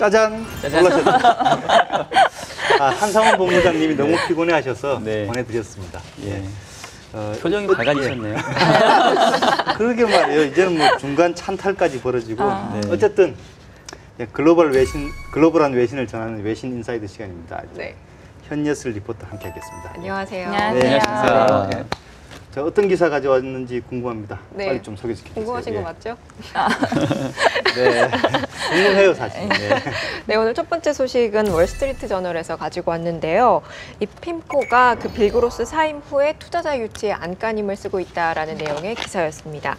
짜잔! 짜잔. 놀라셨죠? 한상원 본부장님이 너무 네. 피곤해하셔서 네. 보내드렸습니다. 예. 표정이 밝아지셨네요. 그러게 말이에요. 이제는 뭐 중간 찬탈까지 벌어지고 네. 어쨌든 글로벌한 외신을 전하는 외신 인사이드 시간입니다. 네. 현예슬 리포터 함께하겠습니다. 안녕하세요. 안녕하세요. 네, 안녕하십니까. 네. 자, 어떤 기사 가져왔는지 궁금합니다. 네. 빨리 좀 소개시켜 주세요. 궁금하신 거 예. 맞죠? 네, 궁금해요 사실. 네. 네, 오늘 첫 번째 소식은 월스트리트 저널에서 가지고 왔는데요. 이 핌코가 그 빌그로스 사임 후에 투자자 유치에 안간힘을 쓰고 있다라는 내용의 기사였습니다.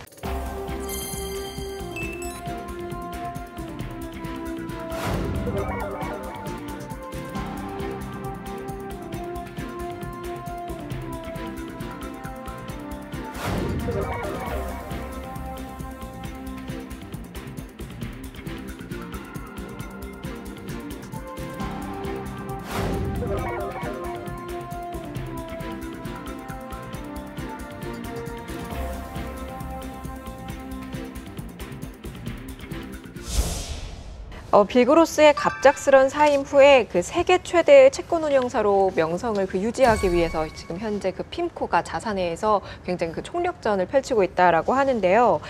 빌그로스의 갑작스런 사임 후에 그 세계 최대의 채권 운용사로 명성을 유지하기 위해서 지금 현재 그 핌코가 자사내에서 굉장히 그 총력전을 펼치고 있다라고 하는데요.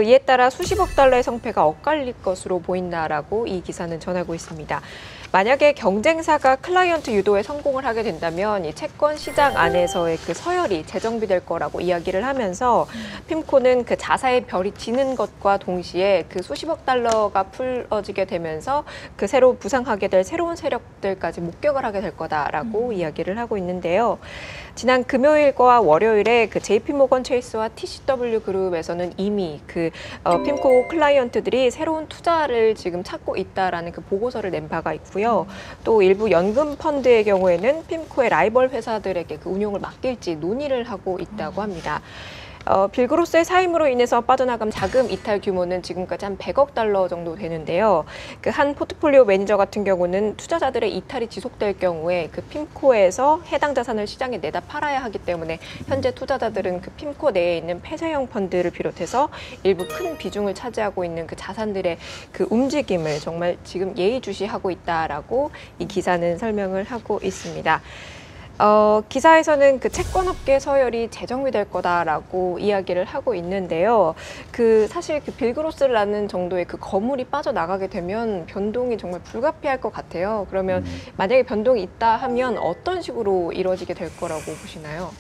이에 따라 수십억 달러의 성패가 엇갈릴 것으로 보인다라고 이 기사는 전하고 있습니다. 만약에 경쟁사가 클라이언트 유도에 성공을 하게 된다면 이 채권 시장 안에서의 그 서열이 재정비될 거라고 이야기를 하면서 핌코는 그 자사의 별이 지는 것과 동시에 그 수십억 달러가 풀어지게 되면서 그 새로 부상하게 될 새로운 세력들까지 목격을 하게 될 거다라고 이야기를 하고 있는데요. 지난 금요일과 월요일에 그 JP모건 체이스와 TCW 그룹에서는 이미 핌코 클라이언트들이 새로운 투자를 지금 찾고 있다라는 그 보고서를 낸 바가 있고요. 또 일부 연금 펀드의 경우에는 핌코의 라이벌 회사들에게 그 운용을 맡길지 논의를 하고 있다고 합니다. 빌그로스의 사임으로 인해서 빠져나간 자금 이탈 규모는 지금까지 한 100억 달러 정도 되는데요. 한 포트폴리오 매니저 같은 경우는 투자자들의 이탈이 지속될 경우에 핌코에서 해당 자산을 시장에 내다 팔아야 하기 때문에 현재 투자자들은 핌코 내에 있는 폐쇄형 펀드를 비롯해서 일부 큰 비중을 차지하고 있는 그 자산들의 그 움직임을 정말 지금 예의주시하고 있다라고 이 기사는 설명을 하고 있습니다. 기사에서는 그 채권업계 서열이 재정비될 거다라고 이야기를 하고 있는데요. 사실 빌그로스라는 정도의 그 거물이 빠져나가게 되면 변동이 정말 불가피할 것 같아요. 그러면 만약에 변동이 있다 하면 어떤 식으로 이루어지게 될 거라고 보시나요?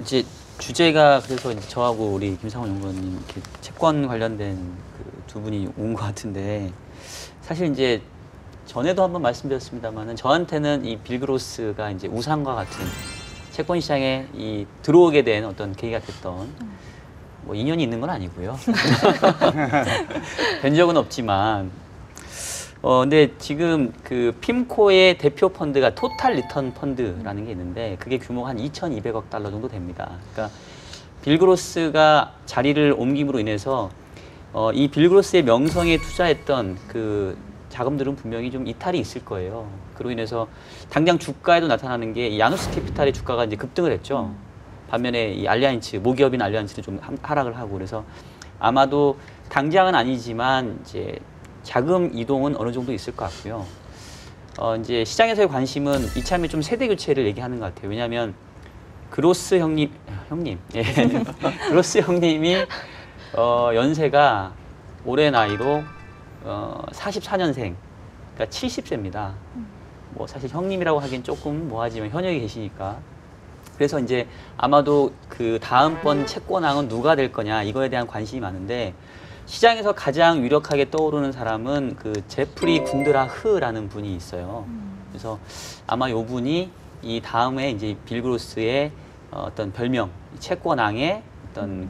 이제 주제가 그래서 이제 저하고 우리 김상원 연구원님 이렇게 채권 관련된 두 분이 온 것 같은데 사실 이제 전에도 한번 말씀드렸습니다만은 저한테는 이 빌그로스가 이제 우상과 같은 채권 시장에 들어오게 된 어떤 계기가 됐던 인연이 있는 건 아니고요. 된 적은 없지만 근데 지금 핌코의 대표 펀드가 토탈 리턴 펀드라는 게 있는데 그게 규모가 한 2,200억 달러 정도 됩니다. 그러니까 빌그로스가 자리를 옮김으로 인해서 이 빌그로스의 명성에 투자했던 자금들은 분명히 좀 이탈이 있을 거예요. 그로 인해서 당장 주가에도 나타나는 게 야누스 캐피탈의 주가가 이제 급등을 했죠. 반면에 이 알리안츠, 모기업인 알리안츠는 좀 하락을 하고 그래서 아마도 당장은 아니지만 이제 자금 이동은 어느 정도 있을 것 같고요. 이제 시장에서의 관심은 이참에 좀 세대 교체를 얘기하는 것 같아요. 왜냐하면 그로스 형님, 예. 그로스 형님이 연세가 올해 나이로 44년생, 그러니까 70세입니다. 사실 형님이라고 하긴 조금 뭐하지만 현역에 계시니까. 그래서 이제 아마도 다음번 채권왕은 누가 될 거냐 이거에 대한 관심이 많은데 시장에서 가장 유력하게 떠오르는 사람은 제프리 군드라흐라는 분이 있어요. 그래서 아마 요 분이 이 다음에 이제 빌그로스의 어떤 별명, 채권왕의 어떤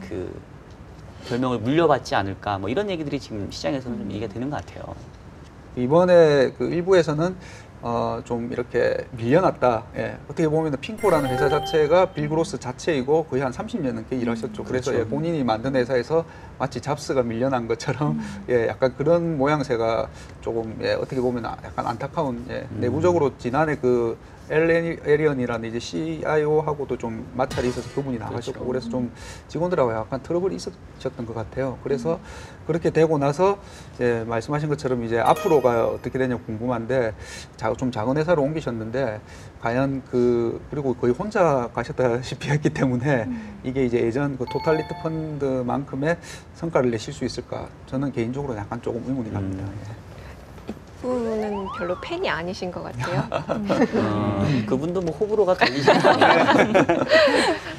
별명을 물려받지 않을까 이런 얘기들이 지금 시장에서는 좀 얘기가 되는 것 같아요. 이번에 일부에서는 좀 이렇게 밀려났다. 예. 어떻게 보면 핑코라는 회사 자체가 빌그로스 자체이고 거의 한 30년 넘게 일하셨죠. 그래서 그렇죠. 본인이 만든 회사에서 마치 잡스가 밀려난 것처럼 약간 그런 모양새가 조금 어떻게 보면 약간 안타까운 내부적으로 지난해 에리언이라는 이제 CIO하고도 좀 마찰이 있어서 그분이 나가셨고 그래서 좀 직원들하고 약간 트러블이 있었던 것 같아요. 그래서 그렇게 되고 나서 이제 말씀하신 것처럼 이제 앞으로가 어떻게 되냐 궁금한데 좀 작은 회사로 옮기셨는데 과연 그리고 거의 혼자 가셨다시피 했기 때문에 이게 이제 예전 그 토탈리트 펀드만큼의 성과를 내실 수 있을까? 저는 개인적으로 약간 조금 의문이 갑니다. 예. 분은 별로 팬이 아니신 것 같아요. 그분도 뭐 호불호가 갈리시는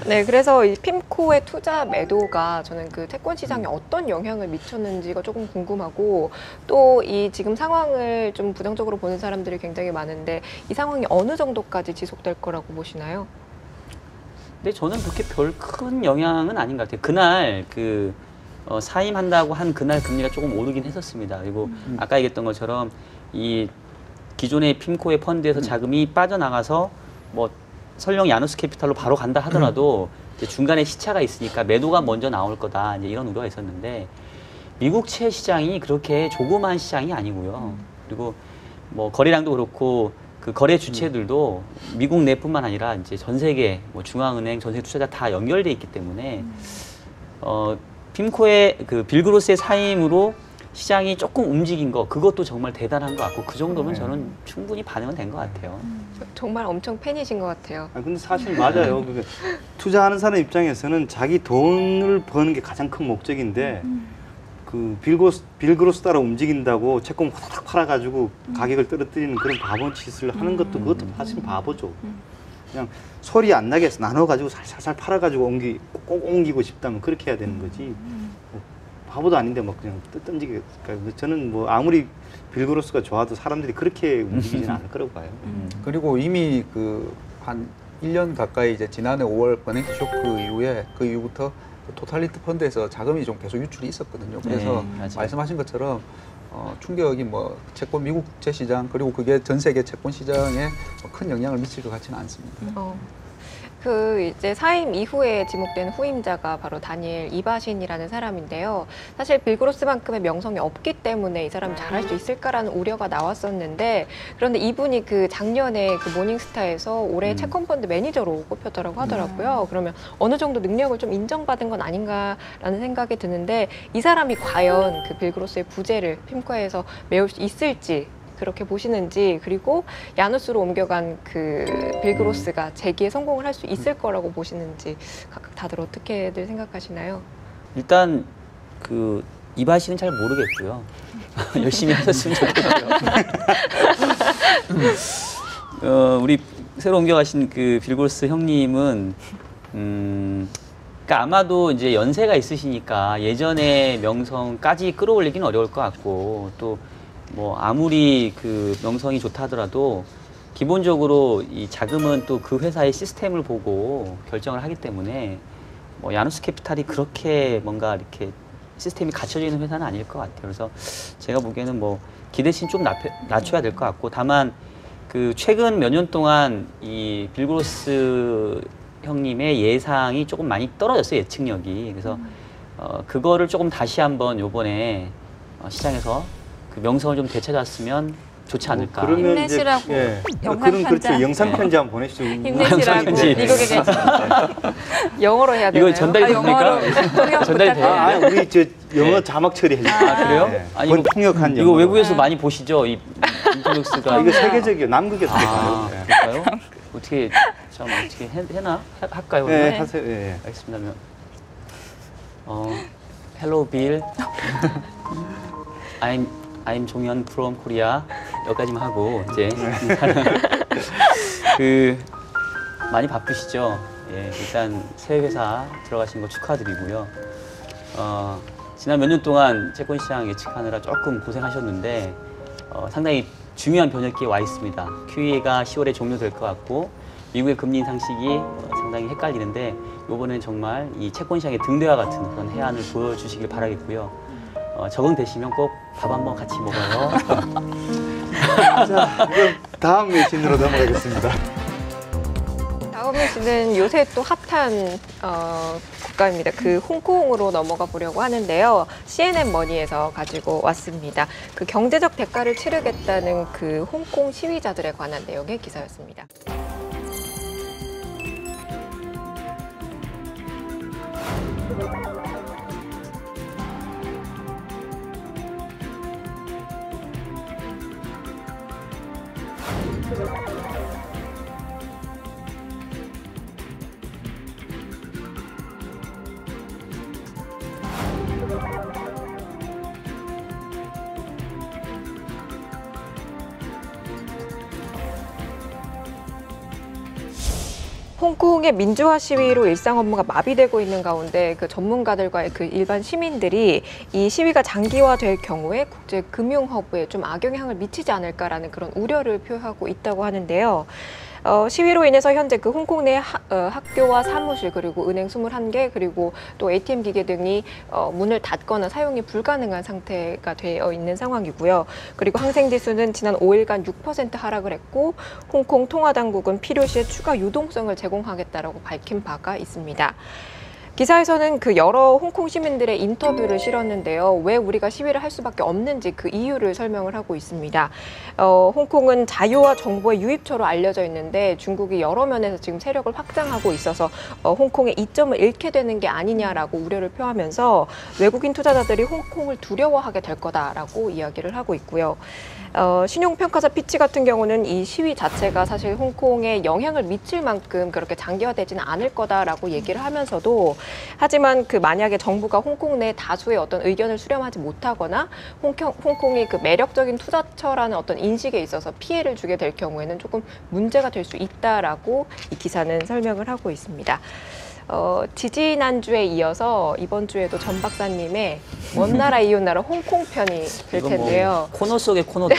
네, 그래서 이 핌코의 투자 매도가 저는 그 채권 시장에 어떤 영향을 미쳤는지가 조금 궁금하고 또 이 지금 상황을 좀 부정적으로 보는 사람들이 굉장히 많은데 이 상황이 어느 정도까지 지속될 거라고 보시나요? 근데 저는 그렇게 별 큰 영향은 아닌 것 같아요. 그날 사임한다고 한 그날 금리가 조금 오르긴 했었습니다. 그리고 아까 얘기했던 것처럼 이 기존의 핌코의 펀드에서 자금이 빠져나가서 뭐 설령 야누스 캐피탈로 바로 간다 하더라도 이제 중간에 시차가 있으니까 매도가 먼저 나올 거다 이제 이런 우려가 있었는데 미국채 시장이 그렇게 조그만 시장이 아니고요. 그리고 뭐 거래량도 그렇고 그 거래 주체들도 미국 내뿐만 아니라 이제 전 세계 뭐 중앙은행, 전세 투자자 다 연결돼 있기 때문에 핌코의 그 빌그로스의 사임으로 시장이 조금 움직인 거 그것도 정말 대단한 것 같고 그 정도면 저는 충분히 반응은 된 것 같아요. 정말 엄청 팬이신 것 같아요. 근데 사실 맞아요. 투자하는 사람 입장에서는 자기 돈을 버는 게 가장 큰 목적인데 그 빌그로스 따라 움직인다고 채권 후다닥 팔아가지고 가격을 떨어뜨리는 그런 바보짓을 하는 것도 그것도 사실 바보죠. 그냥 소리 안 나게 나눠가지고 살살살 팔아가지고 꼭 옮기고 싶다면 그렇게 해야 되는 거지. 뭐 바보도 아닌데 막 그냥 던지게. 저는 뭐 아무리 빌그로스가 좋아도 사람들이 그렇게 움직이지는 않을 거라고 봐요. 그리고 이미 한 1년 가까이 이제 지난해 5월 버냉키 쇼크 이후에 그 이후부터 토탈리트 펀드에서 자금이 좀 계속 유출이 있었거든요. 그래서 말씀하신 것처럼 충격이 뭐 채권 미국채 시장 그리고 그게 전 세계 채권 시장에 큰 영향을 미칠 것 같지는 않습니다. 그 이제 사임 이후에 지목된 후임자가 바로 다니엘 이바신이라는 사람인데요. 사실 빌그로스만큼의 명성이 없기 때문에 이 사람이 잘할 수 있을까라는 우려가 나왔었는데 그런데 이분이 그 작년에 그 모닝스타에서 올해 채권펀드 매니저로 꼽혔다고 하더라고요. 그러면 어느 정도 능력을 좀 인정받은 건 아닌가라는 생각이 드는데 이 사람이 과연 그 빌그로스의 부재를 핌코에서 메울 수 있을지 그렇게 보시는지 그리고 야누스로 옮겨간 그 빌그로스가 재기에 성공을 할 수 있을 거라고 보시는지 각각 다들 어떻게들 생각하시나요? 일단 이바시는 잘 모르겠고요. 열심히 하셨으면 좋겠고요. 우리 새로 옮겨가신 그 빌그로스 형님은 그러니까 아마도 이제 연세가 있으시니까 예전의 명성까지 끌어올리기는 어려울 것 같고 또 뭐 아무리 그 명성이 좋다 하더라도 기본적으로 이 자금은 또 그 회사의 시스템을 보고 결정을 하기 때문에 뭐 야누스 캐피탈이 그렇게 뭔가 이렇게 시스템이 갖춰져 있는 회사는 아닐 것 같아요. 그래서 제가 보기에는 뭐 기대치는 좀 낮춰야 될 것 같고 다만 그 최근 몇 년 동안 이 빌그로스 형님의 예상이 조금 많이 떨어졌어요. 예측력이. 그래서 그거를 조금 다시 한번 요번에 시장에서 그 명성을 좀 되찾았으면 좋지 않을까. 그러면 힘내시라고 이제, 영상 편지 그렇죠. 영상 편지 한번 보내시죠. 힘내시라고 편지. 미국에 계신 영어로 해야 되나요? 이거 전달이 됩니까? 전달이 돼요? 우리 영어 자막 처리해 주세요. 그래요? 네. 아니, 통역한 이거 영어. 외국에서 많이 보시죠? 이 인터넷스가. 이거 세계적이에요. 남극에서 아, 돼요. 그럴까요? 어떻게 해나? 할까요? 네, 그러면? 하세요. 예. 알겠습니다. Hello, Bill. I'm 종현 from Korea. 여기까지만 하고 이제 많이 바쁘시죠? 예, 일단 새 회사 들어가신 거 축하드리고요. 지난 몇 년 동안 채권 시장 예측하느라 조금 고생하셨는데 상당히 중요한 변혁기에 와 있습니다. QE가 10월에 종료될 것 같고 미국의 금리 인상식이 상당히 헷갈리는데 이번엔 정말 이 채권 시장의 등대와 같은 그런 해안을 보여주시길 바라겠고요. 적응되시면 꼭 밥 한번 같이 먹어요. 자, 그럼 다음 외신으로 넘어가겠습니다. 다음 뉴스는 요새 또 핫한 국가입니다. 그 홍콩으로 넘어가 보려고 하는데요. CNN 머니에서 가지고 왔습니다. 그 경제적 대가를 치르겠다는 그 홍콩 시위자들에 관한 내용의 기사였습니다. 홍콩의 민주화 시위로 일상 업무가 마비되고 있는 가운데 그 전문가들과의 그 일반 시민들이 이 시위가 장기화될 경우에 국제 금융 허브에 좀 악영향을 미치지 않을까라는 그런 우려를 표하고 있다고 하는데요. 시위로 인해서 현재 그 홍콩 내 학교와 사무실 그리고 은행 21개 그리고 또 ATM 기계 등이 문을 닫거나 사용이 불가능한 상태가 되어 있는 상황이고요. 그리고 항생 지수는 지난 5일간 6% 하락을 했고 홍콩 통화당국은 필요시에 추가 유동성을 제공하겠다라고 밝힌 바가 있습니다. 기사에서는 그 여러 홍콩 시민들의 인터뷰를 실었는데요. 왜 우리가 시위를 할 수밖에 없는지 그 이유를 설명을 하고 있습니다. 홍콩은 자유와 정보의 유입처로 알려져 있는데 중국이 여러 면에서 지금 세력을 확장하고 있어서 홍콩의 이점을 잃게 되는 게 아니냐라고 우려를 표하면서 외국인 투자자들이 홍콩을 두려워하게 될 거다라고 이야기를 하고 있고요. 신용평가사 피치 같은 경우는 이 시위 자체가 사실 홍콩에 영향을 미칠 만큼 그렇게 장기화되지는 않을 거다라고 얘기를 하면서도 하지만 그 만약에 정부가 홍콩 내 다수의 어떤 의견을 수렴하지 못하거나 홍콩이 그 매력적인 투자처라는 어떤 인식에 있어서 피해를 주게 될 경우에는 조금 문제가 될 수 있다라고 이 기사는 설명을 하고 있습니다. 지지난주에 이어서 이번 주에도 전 박사님의 먼 나라 이웃 나라 홍콩 편이 될 텐데요. 뭐 코너 속의 코너도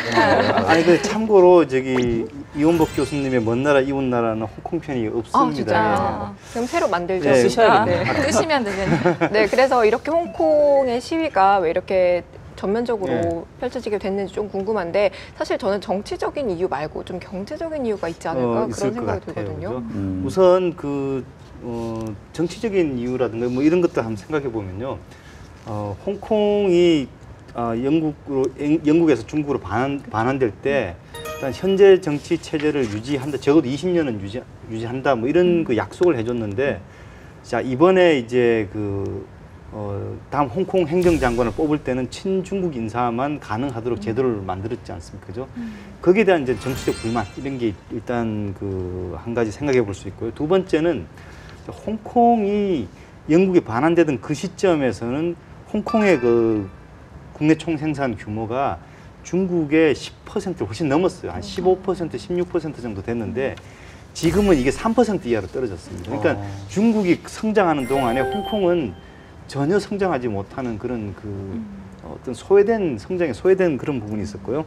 아니 그 참고로 저기 이원복 교수님의 먼 나라 이웃 나라는 홍콩 편이 없습니다. 진짜. 그럼 새로 만들죠. 네. 쓰셔야겠네요. 뜨시면 되겠네요. 네, 그래서 이렇게 홍콩의 시위가 왜 이렇게 전면적으로 네. 펼쳐지게 됐는지 좀 궁금한데 사실 저는 정치적인 이유 말고 좀 경제적인 이유가 있지 않을까 있을 그런 것 생각이 같아요. 들거든요. 그죠? 우선 정치적인 이유라든가 뭐 이런 것도 한번 생각해 보면요. 홍콩이 영국에서 중국으로 반환될 때 일단 현재 정치 체제를 유지한다. 적어도 20년은 유지한다. 뭐 이런 그 약속을 해줬는데 자 이번에 이제 다음 홍콩 행정장관을 뽑을 때는 친중국 인사만 가능하도록 제도를 만들었지 않습니까? 그죠? 거기에 대한 이제 정치적 불만 이런 게 일단 한 가지 생각해 볼 수 있고요. 두 번째는 홍콩이 영국에 반환되던 그 시점에서는 홍콩의 그 국내 총생산 규모가 중국의 10%를 훨씬 넘었어요. 한 15%, 16% 정도 됐는데 지금은 이게 3% 이하로 떨어졌습니다. 그러니까 중국이 성장하는 동안에 홍콩은 전혀 성장하지 못하는 그런 어떤 소외된 그런 부분이 있었고요.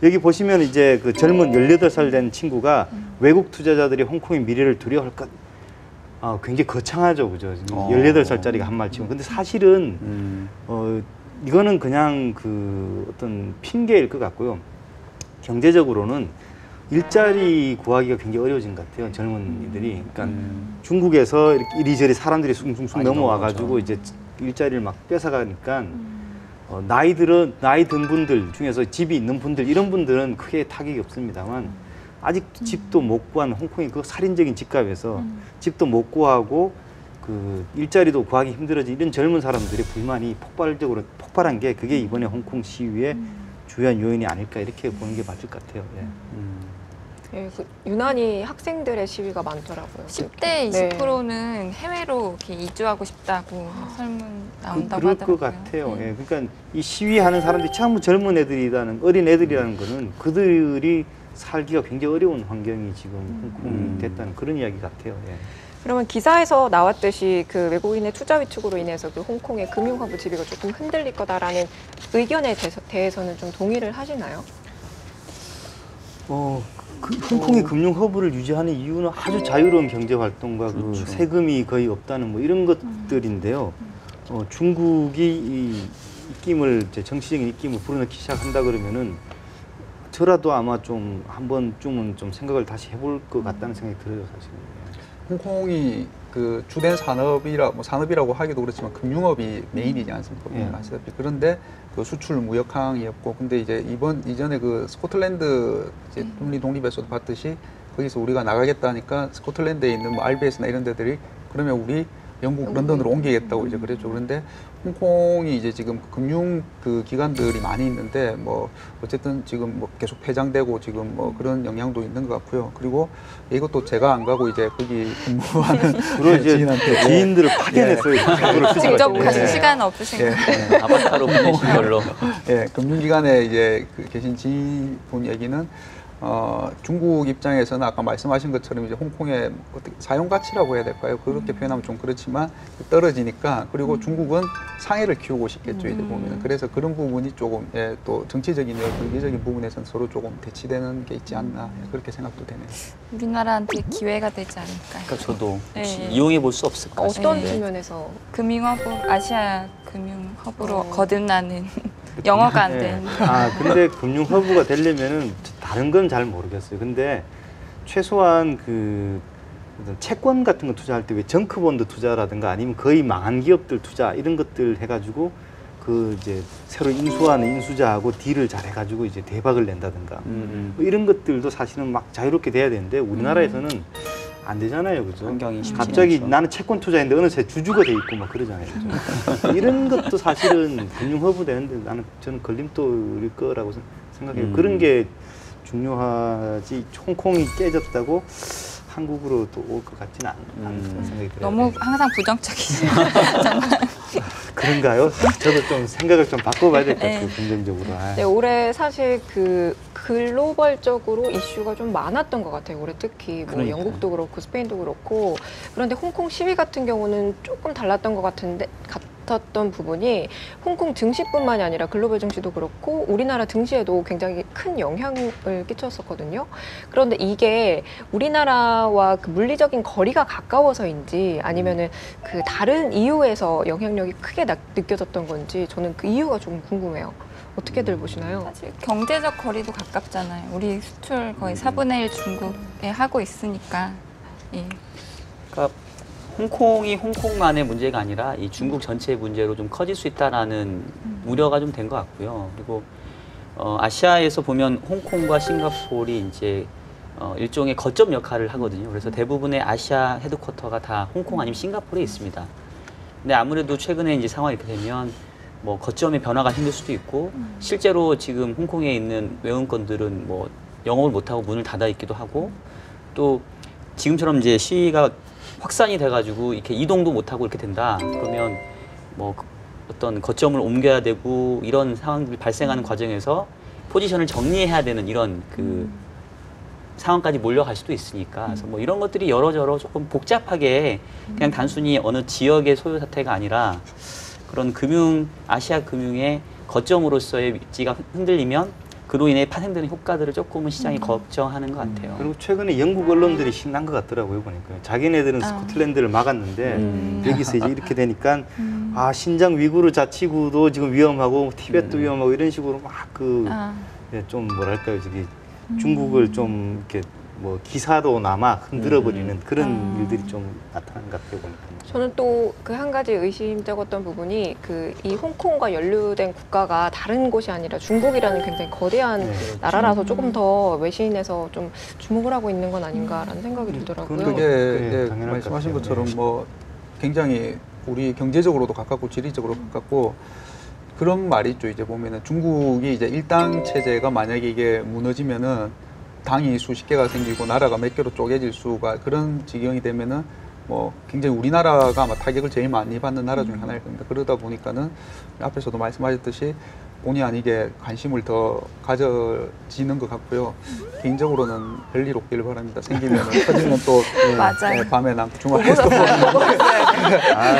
여기 보시면 이제 그 젊은 18살 된 친구가 외국 투자자들이 홍콩의 미래를 두려워할 것 굉장히 거창하죠, 그죠? 18살짜리가 한 말치고. 근데 사실은, 이거는 그냥 어떤 핑계일 것 같고요. 경제적으로는 일자리 구하기가 굉장히 어려워진 것 같아요, 젊은이들이. 그러니까 중국에서 이리저리 사람들이 숭숭숭 넘어와가지고 이제 일자리를 막 뺏어가니까 나이 든 분들 중에서 집이 있는 분들, 이런 분들은 크게 타격이 없습니다만 아직 집도 못 구한 홍콩의 그 살인적인 집값에서 집도 못 구하고 일자리도 구하기 힘들어진 이런 젊은 사람들의 불만이 폭발한 게 그게 이번에 홍콩 시위의 주요한 요인이 아닐까 이렇게 보는 게 맞을 것 같아요. 예, 유난히 학생들의 시위가 많더라고요. 10대, 네. 20%는 해외로 이렇게 이주하고 싶다고 설문 나온다고 그럴 하더라고요. 것 같아요. 예, 그러니까 이 시위하는 사람들이 참 젊은 애들이라는 어린 애들이라는 거는 그들이 살기가 굉장히 어려운 환경이 지금 홍콩이 됐다는 그런 이야기 같아요. 예. 그러면 기사에서 나왔듯이 그 외국인의 투자 위축으로 인해서 그 홍콩의 금융허브 지위가 조금 흔들릴 거다라는 의견에 대해서는 좀 동의를 하시나요? 홍콩의 금융 허브를 유지하는 이유는 아주 자유로운 경제 활동과 그렇죠. 세금이 거의 없다는 뭐 이런 것들인데요. 중국이 이 입김을 정치적인 입김을 불어넣기 시작한다 그러면은 저라도 아마 좀 한 번쯤은 좀 생각을 다시 해볼 것 같다는 생각이 들어요, 사실은. 홍콩이 그 주된 산업이라고 하기도 그렇지만 금융업이 메인이지 않습니까? 예. 아시다시피. 그런데 그 수출 무역항이었고, 근데 이제 이전에 그 스코틀랜드 이제 독립에서도 봤듯이 거기서 우리가 나가겠다니까 스코틀랜드에 있는 뭐 RBS나 이런 데들이 그러면 우리 영국 런던으로 옮기겠다고 이제 그랬죠. 그런데 홍콩이 이제 지금 금융 기관들이 많이 있는데 뭐 어쨌든 지금 뭐 계속 폐장되고 지금 뭐 그런 영향도 있는 것 같고요. 그리고 이것도 제가 안 가고 이제 거기 근무하는 주로 이제 지인한테 지인들을 파견했어요. 직접 예. 가실 시간은 없으신가요? 아바타로 보내신 걸로. 예, 금융기관에 이제 계신 지인분 얘기는 중국 입장에서는 아까 말씀하신 것처럼 이제 홍콩의 어떻게 사용 가치라고 해야 될까요? 그렇게 표현하면 좀 그렇지만 떨어지니까 그리고 중국은 상해를 키우고 싶겠죠 이제 보면은 그래서 그런 부분이 조금 예, 또 정치적인 경제적인 부분에서는 서로 조금 대치되는 게 있지 않나 예, 그렇게 생각도 되네요. 우리나라한테 기회가 되지 않을까. 그러니까 저도 혹시 네. 이용해 볼 수 없을 것 같습니다. 어떤 네. 측면에서 금융허브, 아시아 금융허브로 거듭나는 영어가 안 되는. 근데 금융 허브가 되려면은 다른 건 잘 모르겠어요. 근데 최소한 그 채권 같은 거 투자할 때 왜 정크본드 투자라든가 아니면 거의 망한 기업들 투자 이런 것들 해가지고 그 이제 새로 인수하는 인수자하고 딜을 잘 해가지고 이제 대박을 낸다든가 뭐 이런 것들도 사실은 막 자유롭게 돼야 되는데 우리나라에서는 안 되잖아요, 그죠? 환경이 쉽지 갑자기 않죠. 나는 채권 투자했는데 어느새 주주가 돼 있고 막 그러잖아요. 그죠? 이런 것도 사실은 금융 허브 되는데 저는 걸림돌일 거라고 생각해요. 그런 게 중요하지. 홍콩이 깨졌다고 한국으로 또 올 것 같지는 않은 생각이 들어요. 너무 항상 부정적이시죠. 그런가요? 저도 좀 생각을 좀 바꿔봐야 될 것 같아요, 네. 긍정적으로. 네, 올해 사실 그 글로벌적으로 이슈가 좀 많았던 것 같아요. 올해 특히 뭐 그러니까요. 영국도 그렇고 스페인도 그렇고 그런데 홍콩 시위 같은 경우는 조금 달랐던 것 같았던 부분이 홍콩 증시뿐만이 아니라 글로벌 증시도 그렇고 우리나라 증시에도 굉장히 큰 영향을 끼쳤었거든요. 그런데 이게 우리나라와 그 물리적인 거리가 가까워서인지 아니면은 그 다른 이유에서 영향력이 크게 느껴졌던 건지 저는 그 이유가 조금 궁금해요. 어떻게들 보시나요? 사실 경제적 거리도 가깝잖아요. 우리 수출 거의 4분의 1 중국에 하고 있으니까. 예. 그러니까 홍콩이 홍콩만의 문제가 아니라 이 중국 전체의 문제로 좀 커질 수 있다라는 우려가 좀 된 것 같고요. 그리고 아시아에서 보면 홍콩과 싱가포르이 이제 일종의 거점 역할을 하거든요. 그래서 대부분의 아시아 헤드쿼터가 다 홍콩 아니면 싱가포르에 있습니다. 근데 아무래도 최근에 이제 상황이 이렇게 되면 뭐 거점의 변화가 생길 수도 있고 실제로 지금 홍콩에 있는 외국인들은 뭐 영업을 못하고 문을 닫아 있기도 하고 또 지금처럼 이제 시위가 확산이 돼가지고 이렇게 이동도 못하고 이렇게 된다. 그러면 뭐 어떤 거점을 옮겨야 되고 이런 상황들이 발생하는 과정에서 포지션을 정리해야 되는 이런 그 상황까지 몰려갈 수도 있으니까 그래서 뭐 이런 것들이 여러저러 조금 복잡하게 그냥 단순히 어느 지역의 소요 사태가 아니라 그런 아시아 금융의 거점으로서의 위치가 흔들리면 그로 인해 파생되는 효과들을 조금은 시장이 걱정하는 것 같아요. 그리고 최근에 영국 언론들이 신난 것 같더라고요, 보니까. 자기네들은 스코틀랜드를 막았는데 여기서 이제 이렇게 되니까 신장 위구르 자치구도 지금 위험하고 티벳도 위험하고 이런 식으로 막 좀 뭐랄까요, 저기 중국을 좀 이렇게 뭐 기사로나마 흔들어버리는 그런 일들이 좀 나타난 것 같아요, 보니까. 저는 또 그 한 가지 의심쩍었던 부분이 그 이 홍콩과 연루된 국가가 다른 곳이 아니라 중국이라는 굉장히 거대한 나라라서 조금 더 외신에서 좀 주목을 하고 있는 건 아닌가라는 생각이 들더라고요. 그게 네, 예, 당연할 말씀하신 것 같아요. 것처럼 뭐 굉장히 우리 경제적으로도 가깝고 지리적으로 가깝고 그런 말이 있죠. 이제 보면은 중국이 이제 일당 체제가 만약에 이게 무너지면은 당이 수십 개가 생기고 나라가 몇 개로 쪼개질 수가 그런 지경이 되면은 뭐 굉장히 우리나라가 아마 타격을 제일 많이 받는 나라 중에 하나일 겁니다. 그러다 보니까는 앞에서도 말씀하셨듯이 본의 아니게 관심을 더 가져지는 것 같고요. 개인적으로는 별일 없기를 바랍니다. 생기면 터지면 또 맞아요. 밤에나 주말에 또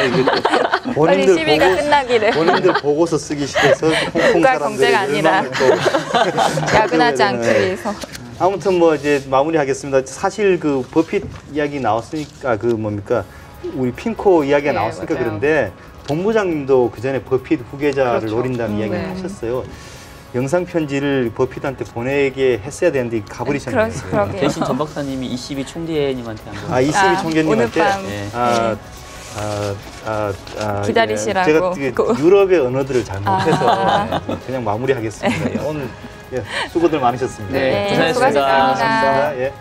이게 또 빨리 시위가 끝나기를. 본인들 보고서 쓰기 싫어서 홍콩 국가 사람들이 경제가 아니라. 야근하지 않기 네. 위해서. 아무튼 뭐 이제 마무리하겠습니다. 사실 그 버핏 이야기 나왔으니까 그 뭡니까 우리 핀코 이야기가 네, 나왔으니까 맞아요. 그런데 본부장님도 그 전에 버핏 후계자를 그렇죠. 노린다는 이야기를 네. 하셨어요. 영상 편지를 버핏한테 보내게 했어야 되는데 가버리셨네요. 그러게요. 대신 전 박사님이 ECB 총재님한테 한번 ECB 오늘 총재님한테 밤. 기다리시라고. 제가 되게 유럽의 언어들을 잘 못해서 그냥 마무리하겠습니다. 오늘 수고들 많으셨습니다. 네, 네, 고생하셨습니다. 수고하셨습니다. 예.